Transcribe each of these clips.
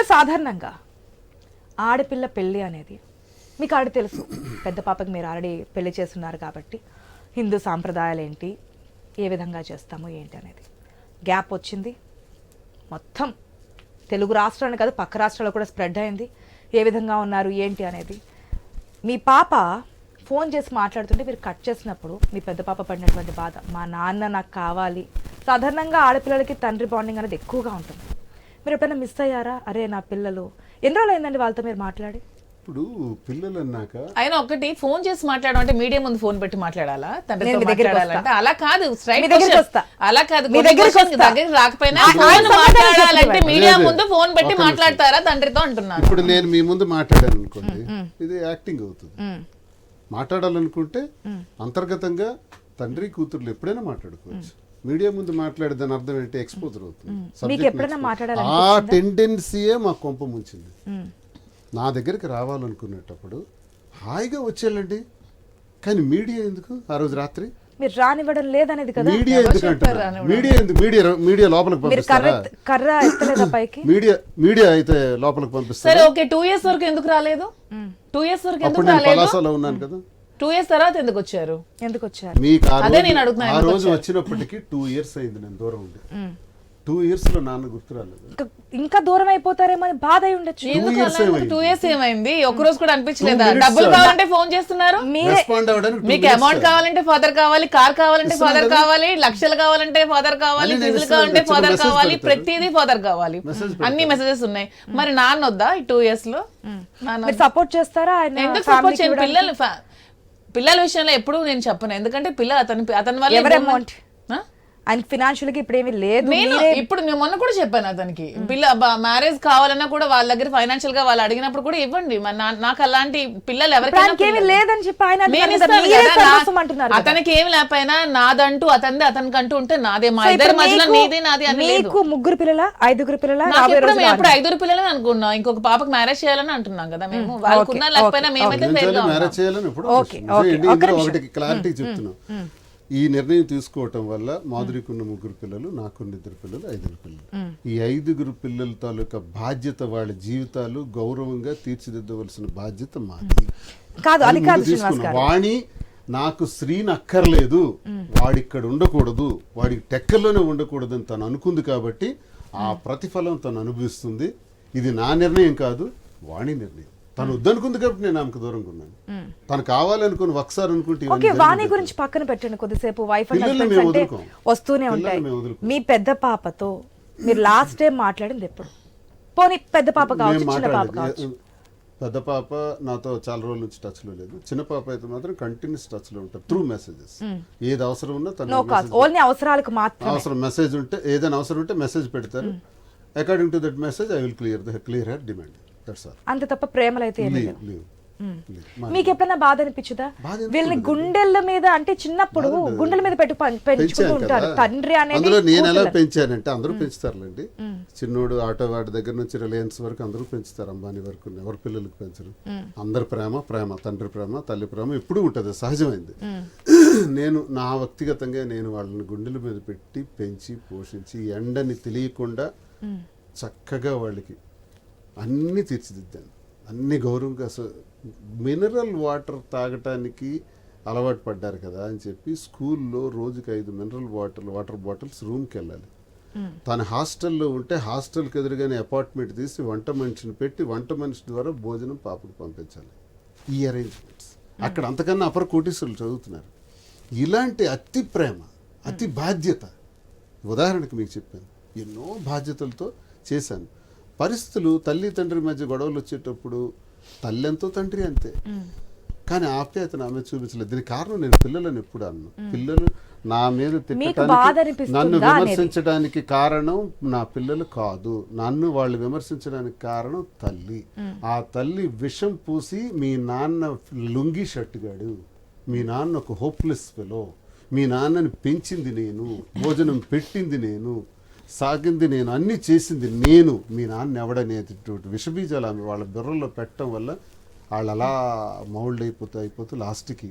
So సాధారణంగా ఆడపిల్ల పెళ్ళి అనేది మీకు ఆల్రెడీ తెలుసు, పెద్ద పాపకి మీరు ఆల్రెడీ పెళ్లి చేస్తున్నారు కాబట్టి హిందూ సాంప్రదాయాలు ఏంటి, ఏ విధంగా చేస్తాము ఏంటి అనేది గ్యాప్ వచ్చింది. మొత్తం తెలుగు రాష్ట్రాన్ని కాదు పక్క రాష్ట్రాల్లో కూడా స్ప్రెడ్ అయింది. ఏ విధంగా ఉన్నారు ఏంటి అనేది. మీ పాప ఫోన్ చేసి మాట్లాడుతుంటే మీరు కట్ చేసినప్పుడు మీ పెద్ద పాప పడినటువంటి బాధ, మా నాన్న నాకు కావాలి. సాధారణంగా ఆడపిల్లలకి తండ్రి బాండింగ్ అనేది ఎక్కువగా ఉంటుంది. మీరు ఎప్పుడైనా మిస్ అయ్యారా? అరే నా పిల్లలు, ఎన్ని రోజులు అయిందండి వాళ్ళతో మీరు మాట్లాడి? ఇప్పుడు పిల్లలు అన్నాక ఆయన ఒకటి ఫోన్ చేసి మాట్లాడడం అంటే మీడియా ముందు ఫోన్ పెట్టి మాట్లాడాలా, తండ్రితో నేను మీ దగ్గరికి మాట్లాడాలంటే అలా కాదు. స్ట్రైట్ మీ దగ్గరికి వస్తా. అలా కాదు, మీ దగ్గరికి వస్తా. దగ్గరికి రాకపోయినా ఫోన్ మాట్లాడాలంటే మీడియా ముందు ఫోన్ పెట్టి మాట్లాడతారా తండ్రితో అంటున్నాను. ఇప్పుడు నేను మీ ముందు మాట్లాడాను అనుకోండి, ఇది యాక్టింగ్ అవుతుంది. మాట్లాడాలనుకుంటే అంతర్గతంగా తండ్రి కూతుర్లు ఎప్పుడైనా మాట్లాడుకోవచ్చు. మీడియా ముందు మాట్లాడే దాని అర్థం ఏంటి? ఎక్స్పోజర్ అవుతుంది. మీకు ఎప్పుడైనా ఆ టెండెన్సీయే మా కొంప ముంచింది. నా దగ్గరికి రావాలనుకునేటప్పుడు హాయిగా వచ్చేయాలండి, కానీ మీడియా ఎందుకు ఆ రోజు రాత్రి మీరు రానివ్వడం లేదనేది కదా. మీడియా ఎందుకు అంటున్నారు? మీడియా ఎందుకు? మీడియా లోపలికి పంపిస్తారా? కర్ర ఎత్తలేదా పైకి? మీడియా అయితే లోపలికి పంపిస్తారా? సరే ఓకే, 2 years వరకు ఎందుకు రాలేదు? 2 years వరకు ఎందుకు అప్పుడు నేను రాలేదు? పలాసలో ఉన్నాను కదా. 2 years తర్వాత ఎందుకు వచ్చారు? ఎందుకు వచ్చారు? మీకు అదే నేను అడుగుతున్నాను, ఆ రోజు వచ్చినప్పటికీ 2 years అయింది నేను దూరం ఉండి. 2 years లో నాన్న గుర్తు రాలేదు. ఇంకా దూరం అయిపోతారేమో అని బాధ అయి ఉండొచ్చు. ఎందుకు 2 years అలా? ఏమైంది? 2 years ఏమైంది? ఒక రోజు కూడా అనిపించలేదా? 2 minutes డబ్బులు కావాలంటే ఫోన్ చేస్తున్నారు, రెస్పాండ్ అవ్వడానికి 2 మీకు minutes అమౌంట్ కావాలంటే ఫాదర్ కావాలి, కార్ కావాలంటే ఫాదర్ కావాలి, లక్షలు కావాలంటే ఫాదర్ కావాలి, అన్ని నేను ఫీజులు కావాలంటే ఇస్తున్నాను, ఫాదర్ message కావాలి, పెడతారు. ప్రతిదీ ఫాదర్ కావాలి. అన్ని మెసేజెస్ ఉన్నాయి. మరి నాన్న వద్దా ఈ 2 years లో? మీరు సపోర్ట్ చేస్తారా ఆయన ఎందుకు సపోర్ట్ చేయను? పిల్లల విషయంలో ఎప్పుడు నేను చెప్పను, ఎందుకంటే పిల్లలు అతని వల్ల అమౌంట్ ఆయన ఫినాన్షియల్ గా ఇప్పుడు ఏమీ లేదు. నేను ఇప్పుడు నేను మొన్న కూడా చెప్పాను అతనికి, మ్యారేజ్ కావాలన్నా కూడా వాళ్ళ దగ్గర ఫైనాన్షియల్ గా వాళ్ళు అడిగినప్పుడు కూడా ఇవ్వండి. నాకు అలాంటి పిల్లలు ఎవరికైనా లేదని చెప్పి ఆయన నేను అంటున్నారు ఇస్తాను కదా, కదా. మీరే సర్వస్వం అంటున్నారు కదా. అతనికి ఏమి లేకపోయినా నాదంటూ అతనికంటూ ఉంటే నాదే, మా ఇద్దరి మధ్యలో నీది నాది అని లేదు. మీకు 3 పిల్లల 5 పిల్లల నాకు ఎప్పుడు మేము అప్పుడు 5 పిల్లలని అనుకున్నాం, ఇంకొక పాపకు మ్యారేజ్ చేయాలని అంటున్నాం కదా మేము. వాళ్ళకున్నా లేకపోయినా మేమైతే ఫెయిర్గా మ్యారేజ్ చేయాలని ఎప్పుడు ఒకటి క్లారిటీ చెప్తున్నాం. ఈ నిర్ణయం తీసుకోవటం వల్ల మాధురికున్న 3 పిల్లలు, నాకున్న 2 పిల్లలు, 5 పిల్లలు. ఈ 5 పిల్లల తాలూకా బాధ్యత, వాళ్ళ జీవితాలు గౌరవంగా తీర్చిదిద్దవలసిన బాధ్యత మాది కాదు. అది కాదు తీసుకున్నాం. వాణి నాకు శ్రీని అక్కర్లేదు, వాడిక్కడ ఉండకూడదు, వాడికి టెక్కర్లోనే ఉండకూడదు అని తను అనుకుంది కాబట్టి ఆ ప్రతిఫలం తను అనుభవిస్తుంది. ఇది నా నిర్ణయం కాదు, వాణి నిర్ణయం. తను వద్దనుకుంది కాబట్టి నేను ఆమెకు దూరంగా ఉన్నాను. తను కావాలనుకుని ఒకసారి అనుకుంటే వాణి గురించి పక్కన పెట్టండి కొద్దిసేపు. వైఫ్ అండ్ హస్బెండ్స్ అంటే వస్తూనే ఉంటాయి. మీ పెద్ద పాపతో మీరు లాస్ట్ టైం మాట్లాడింది ఎప్పుడు? పోనీ పెద్ద పాప కావచ్చు, చిన్న పాప కావచ్చు. పెద్ద పాప నాతో చాలా రోజుల నుంచి టచ్ లో లేదు. చిన్న పాప అయితే మాత్రం కంటిన్యూస్ టచ్ లో ఉంటారు, త్రూ మెసేజెస్. ఏది అవసరం ఉన్నా తను ఓన్లీ అవసరాలకు మాత్రం అవసరం మెసేజ్ ఉంటే, ఏదైనా అవసరం ఉంటే మెసేజ్ పెడతారు. According to that message I will clear her demand. అంత తప్ప ప్రేమలు అయితే మీకు ఎప్పుడైనా బాధ అనిపించదా? వీళ్ళని గుండెల మీద, అంటే చిన్నప్పుడు గుండెల మీద పెంచుకుంటూ ఉంటారు తండ్రి అనేది. అందులో నేను ఎలా పెంచానంటే, అందరూ పెంచుతారులేండి. చిన్నోడు ఆటో వాడి దగ్గర నుంచి రిలయన్స్ వరకు అందరూ పెంచుతారు, అంబానీ వరకు. ఎవరి పిల్లలకు పెంచరు. అందరి ప్రేమ, తండ్రి ప్రేమ, తల్లి ప్రేమ ఎప్పుడూ ఉంటుంది, సహజమైంది. నేను నా వ్యక్తిగతంగా నేను వాళ్ళని గుండెల మీద పెట్టి పెంచి పోషించి ఎండని తెలియకుండా చక్కగా వాళ్ళకి అన్నీ తీర్చిదిద్దాను. అన్ని గౌరవంగా. మినరల్ వాటర్ తాగటానికి అలవాటు పడ్డారు కదా అని చెప్పి స్కూల్లో రోజుకి 5 మినరల్ వాటర్ బాటిల్స్ రూమ్కి వెళ్ళాలి. తను హాస్టల్లో ఉంటే హాస్టల్కి ఎదురుగానే అపార్ట్మెంట్ తీసి వంట మనిషిని పెట్టి వంట మనిషి ద్వారా భోజనం పాపకు పంపించాలి. ఈ అరేంజ్మెంట్స్ అక్కడ అంతకన్నా అపర కోటీశ్వరులు చదువుతున్నారు. ఇలాంటి అతి ప్రేమ, అతి బాధ్యత. ఉదాహరణకు మీకు చెప్పాను, ఎన్నో బాధ్యతలతో చేశాను. పరిస్థితులు, తల్లి తండ్రి మధ్య గొడవలు వచ్చేటప్పుడు తల్లి ఎంతో తండ్రి అంతే, కానీ ఆప్యాయతను ఆమె చూపించలేదు. దీనికి కారణం నేను పిల్లలను ఎప్పుడు అన్నాను. పిల్లలు నా మీద తిట్టడానికి, నన్ను విమర్శించడానికి కారణం నా పిల్లలు కాదు, నన్ను వాళ్ళు విమర్శించడానికి కారణం తల్లి. ఆ తల్లి విషం పూసి మీ నాన్న లుంగి షర్టుగాడు, మీ నాన్న ఒక హోప్లెస్ ఫెలో, మీ నాన్నని పెంచింది నేను, భోజనం పెట్టింది నేను, సాగింది నేను, అన్నీ చేసింది నేను, మీ నాన్న ఎవడనేటువంటి విషబీజాలు ఆమె వాళ్ళ బుర్రలో పెట్టడం వల్ల వాళ్ళు అలా మౌల్డ్ అయిపోతూ లాస్ట్కి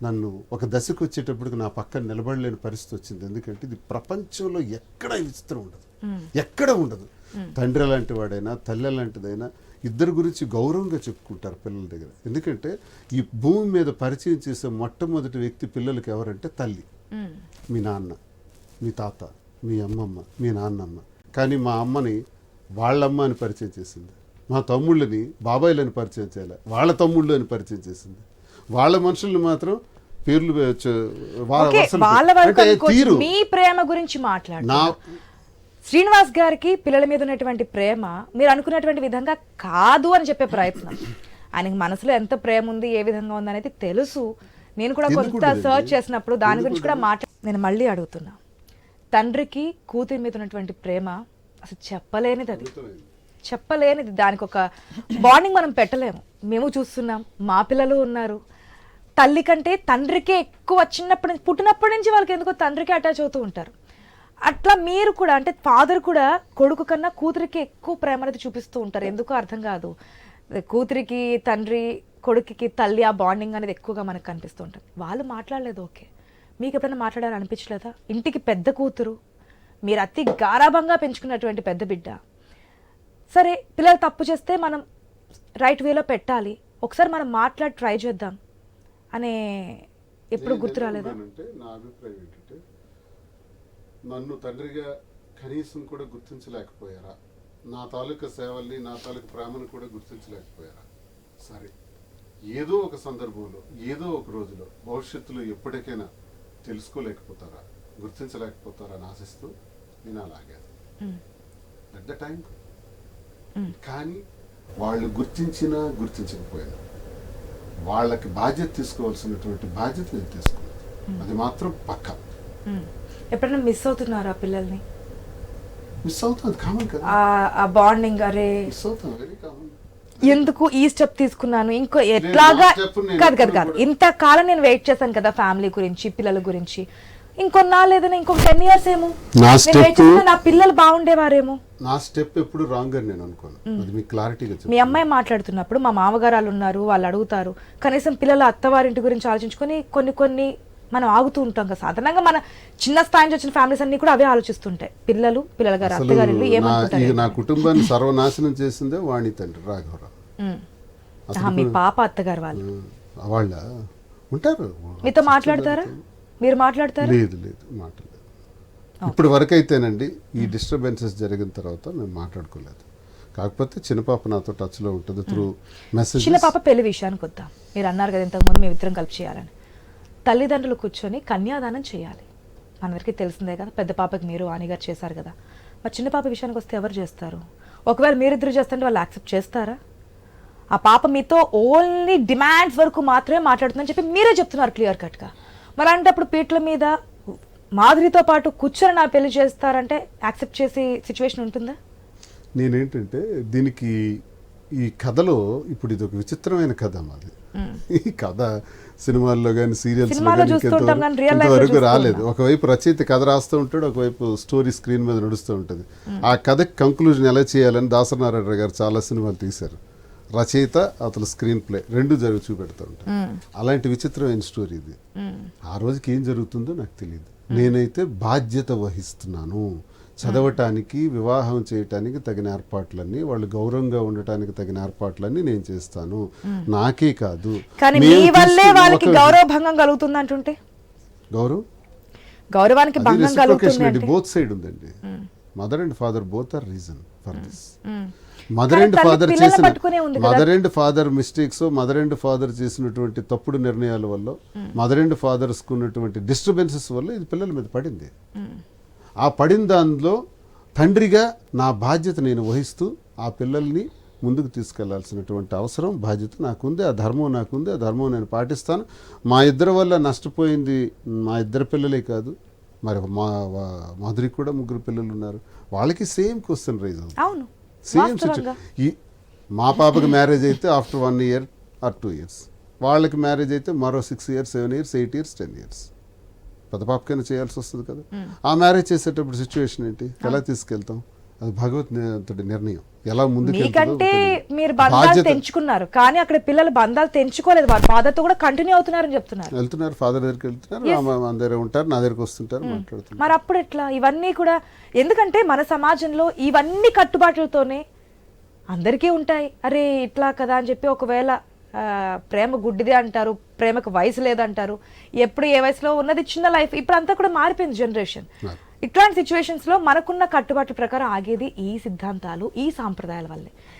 నన్ను ఒక దశకు వచ్చేటప్పటికి నా పక్కన నిలబడలేని పరిస్థితి వచ్చింది. ఎందుకంటే ఇది ప్రపంచంలో ఎక్కడ విచిత్రం ఉండదు, ఎక్కడ ఉండదు. తండ్రి లాంటి వాడైనా తల్లి లాంటిదైనా ఇద్దరి గురించి గౌరవంగా చెప్పుకుంటారు పిల్లల దగ్గర. ఎందుకంటే ఈ భూమి మీద పరిచయం చేసే మొట్టమొదటి వ్యక్తి పిల్లలకి ఎవరంటే తల్లి. మీ నాన్న, మీ తాత, మీ అమ్మమ్మ, మీ నాన్నమ్మ. కానీ మా అమ్మని వాళ్ళమ్మ అని పరిచయం చేసింది, మా తమ్ముళ్ళని బాబాయిలని పరిచయం చేయాలి, వాళ్ళ తమ్ముళ్ళు అని పరిచయం చేసింది. వాళ్ళ మనుషుల్ని మాత్రం పేర్లు వాళ్ళ వరకు అనుకోవచ్చు. మీ ప్రేమ గురించి మాట్లాడుతున్నా శ్రీనివాస్ గారికి పిల్లల మీద ఉన్నటువంటి ప్రేమ మీరు అనుకున్నటువంటి విధంగా కాదు అని చెప్పే ప్రయత్నం. ఆయనకి మనసులో ఎంత ప్రేమ ఉంది, ఏ విధంగా ఉంది అనేది తెలుసు. నేను కూడా కొంత సర్చ్ చేసినప్పుడు దాని గురించి కూడా నేను మళ్ళీ అడుగుతున్నా, తండ్రికి కూతురి మీద ఉన్నటువంటి ప్రేమ అసలు చెప్పలేనిది, అది చెప్పలేనిది. దానికి ఒక బాండింగ్ మనం పెట్టలేము. మేము చూస్తున్నాం, మా పిల్లలు ఉన్నారు. తల్లి కంటే తండ్రికే ఎక్కువ చిన్నప్పటి నుంచి, పుట్టినప్పటి నుంచి వాళ్ళకి ఎందుకో తండ్రికే అటాచ్ అవుతూ ఉంటారు. అట్లా మీరు కూడా అంటే ఫాదర్ కూడా కొడుకు కన్నా కూతురికి ఎక్కువ ప్రేమ అనేది చూపిస్తూ ఉంటారు. ఎందుకో అర్థం కాదు. కూతురికి తండ్రి, కొడుకుకి తల్లి ఆ బాండింగ్ అనేది ఎక్కువగా మనకు కనిపిస్తూ ఉంటుంది. వాళ్ళు మాట్లాడలేదు, ఓకే. మీకు ఎప్పుడైనా మాట్లాడాలని అనిపించలేదా? ఇంటికి పెద్ద కూతురు, మీరు అతి గారాభంగా పెంచుకున్నటువంటి పెద్ద బిడ్డ. సరే పిల్లలు తప్పు చేస్తే మనం రైట్ వేలో పెట్టాలి, ఒకసారి మనం మాట్లాడి ట్రై చేద్దాం అనే ఎప్పుడు గుర్తు రాలేదా? నా అభిప్రాయం ఏంటంటే, నన్ను తండ్రిగా కనీసం కూడా గుర్తించలేకపోయారా, నా తాలూకా సేవల్ని, నా తాలూకా ప్రేమను కూడా గుర్తించలేకపోయారా? సరే, ఏదో ఒక సందర్భంలో, ఏదో ఒక రోజులో, భవిష్యత్తులో ఎప్పటికైనా తెలుసుకోలేకపోతారా, గుర్తించలేకపోతారా అని ఆశిస్తూ నేను అలాగేది అట్ ద టైం. కానీ వాళ్ళు గుర్తించినా గుర్తించకపోయినా వాళ్ళకి బాధ్యత తీసుకోవాల్సినటువంటి బాధ్యత నేను తీసుకున్నాను. అది మాత్రం పక్కా. ఎప్పుడైనా మిస్ అవుతున్నారా పిల్లల్ని? మిస్ అవుతుంది, కామన్ కదా ఆ బాండింగ్. అరే మిస్ అవుతాం, వెరీ కామన్. ఎందుకు ఈ స్టెప్ తీసుకున్నాను, ఇంకో ఎట్లాగా కాదు కాదు కాదు ఇంతకాలం నేను వెయిట్ చేశాను కదా ఫ్యామిలీ గురించి, పిల్లల గురించి. ఇంకొన్నాళ్ళు ఏదైనా ఇంకొక 10 years ఏమో నా పిల్లలు బాగుండేవారేమో. నా స్టెప్ ఎప్పుడు రాంగ్ అని నేను అనుకోను. అది మీకు క్లారిటీగా మీ అమ్మాయి మాట్లాడుతున్నప్పుడు మా మామగారాలు ఉన్నారు, వాళ్ళు అడుగుతారు. కనీసం పిల్లల అత్తవారింటి గురించి ఆలోచించుకొని కొన్ని మనం ఆగుతూ ఉంటాం కదా. సాధారణంగా మన చిన్న స్థాయి నుంచి వచ్చిన ఫ్యామిలీస్ అన్ని కూడా అవే ఆలోచిస్తుంటాయి. పిల్లల గారు, అత్తగారు ఏమనుకుంటారు. నా కుటుంబాన్ని సర్వనాశనం చేసిందే వాణి తండ్రి రాఘవరావు. మీ పాప అత్తగారు వాళ్ళు వాళ్ళ ఉంటారు. మీతో మాట్లాడతారా? మీరు మాట్లాడతారా? లేదు లేదు, మాట్లాడలేదు. ఇప్పుడు వరకు అయితేనండి ఈ డిస్టర్బెన్సెస్ జరిగిన తర్వాత మేము మాట్లాడుకోలేదు. కాకపోతే చిన్న పాప నాతో టచ్లో ఉంటుంది త్రూ మెసేజ్. చిన్న పాప పెళ్లి విషయానికి వద్దాం. మీరు అన్నారు కదా ఇంతకుముందు మేము ఇద్దరం కలిపి చేయాలని. తల్లిదండ్రులు కూర్చొని కన్యాదానం చేయాలి. మనందరికీ తెలిసిందే కదా. పెద్ద పాపకి మీరు వాణిగారు చేశారు కదా. మరి చిన్న పాప విషయానికి వస్తే ఎవరు చేస్తారు? ఒకవేళ మీరిద్దరు చేస్తుంటే వాళ్ళు యాక్సెప్ట్ చేస్తారా? ఆ పాప మీతో ఓన్లీ డిమాండ్స్ వరకు మాత్రమే మాట్లాడుతుందని చెప్పి మీరే చెప్తున్నారు క్లియర్ కట్గా. మరి అంటే అప్పుడు పీటల మీద మాధురితో పాటు కూర్చొని నా పెళ్లి చేస్తారంటే యాక్సెప్ట్ చేసే సిచ్యువేషన్ ఉంటుందా? నేనేంటంటే దీనికి ఈ కథలో ఇప్పుడు ఇది ఒక విచిత్రమైన కథ మాది. ఈ కథ సినిమాల్లో కానీ సీరియల్స్లో కానీ ఇంతవరకు రాలేదు. ఒకవైపు రచయిత కథ రాస్తూ ఉంటాడు, ఒకవైపు స్టోరీ స్క్రీన్ మీద నడుస్తూ ఉంటుంది. ఆ కథకి కంక్లూజన్ ఎలా చేయాలని దాసనారాయణ గారు చాలా సినిమాలు తీశారు. రచయిత అతను స్క్రీన్ ప్లే రెండు జరిగి చూపెడతా ఉంటారు. అలాంటి విచిత్రమైన స్టోరీ ఇది. ఆ రోజుకి ఏం జరుగుతుందో నాకు తెలియదు. నేనైతే బాధ్యత వహిస్తున్నాను. చదవటానికి, వివాహం చేయటానికి తగిన ఏర్పాట్లన్నీ, వాళ్ళు గౌరవంగా ఉండటానికి తగిన ఏర్పాట్లన్నీ నేను చేస్తాను. నాకే కాదు, గౌరవభంగం కలుగుతుంది అంటుంటే గౌరవానికి భంగం కలుగుతుంది. బోత్ సైడ్ ఉందండి. Mother and father both are reason for this. Mother and father mistakes, mother and father చేసినటువంటి తప్పుడు నిర్ణయాల వల్ల, మదర్ అండ్ ఫాదర్స్ ఉన్నటువంటి డిస్టర్బెన్సెస్ వల్ల ఇది పిల్లల మీద పడింది. ఆ పడిన దానిలో తండ్రిగా నా బాధ్యత నేను వహిస్తూ ఆ పిల్లల్ని ముందుకు తీసుకెళ్లాల్సినటువంటి అవసరం, బాధ్యత నాకుంది. ఆ ధర్మం నాకుంది. ఆ ధర్మం నేను పాటిస్తాను. మా ఇద్దరి వల్ల నష్టపోయింది మా ఇద్దరు పిల్లలే కాదు, మరి మాధురికి కూడా 3 పిల్లలు ఉన్నారు. వాళ్ళకి సేమ్ క్వశ్చన్ రైజ్ అవుతుంది. Same situation. మా పాపకి మ్యారేజ్ అయితే ఆఫ్టర్ 1 year or 2 years, వాళ్ళకి మ్యారేజ్ అయితే మరో 6 years, 7 years, 8 years, 10 years. పెద్ద పాపకైనా చేయాల్సి వస్తుంది కదా. ఆ మ్యారేజ్ చేసేటప్పుడు సిచ్యువేషన్ ఏంటి, ఎలా తీసుకెళ్తాం? అది భగవంతుడి నిర్ణయం ఎలా ముందుకు మీకంటే మీరు బంధాలు తెంచుకున్నారు, కానీ అక్కడ పిల్లలు బంధాలు తెంచుకోలేదు, వారి ఫాదర్తో కూడా కంటిన్యూ అవుతున్నారని చెప్తున్నారు. వెళ్తున్నారు, ఫాదర్ దగ్గరికి వెళ్తున్నారు, మన దగ్గర ఉంటారు, నా దగ్గరికి వస్తుంటారు, మాట్లాడుతున్నారు. మరి అప్పుడు ఎట్లా ఇవన్నీ కూడా? ఎందుకంటే మన సమాజంలో ఇవన్నీ కట్టుబాట్లతోనే అందరికీ ఉంటాయి. అరే ఇట్లా కదా అని చెప్పి ఒకవేళ ప్రేమ గుడ్డిదే అంటారు, ప్రేమకు వయసు లేదంటారు, ఎప్పుడు ఏ వయసులో ఉన్నది చిన్న లైఫ్. ఇప్పుడు అంతా కూడా మారిపోయింది జనరేషన్. ఇట్లాంటి సిచ్యువేషన్స్ లో మనకున్న కట్టుబాట్ల ప్రకారం ఆగేది ఈ సిద్ధాంతాలు, ఈ సాంప్రదాయాల వల్లే.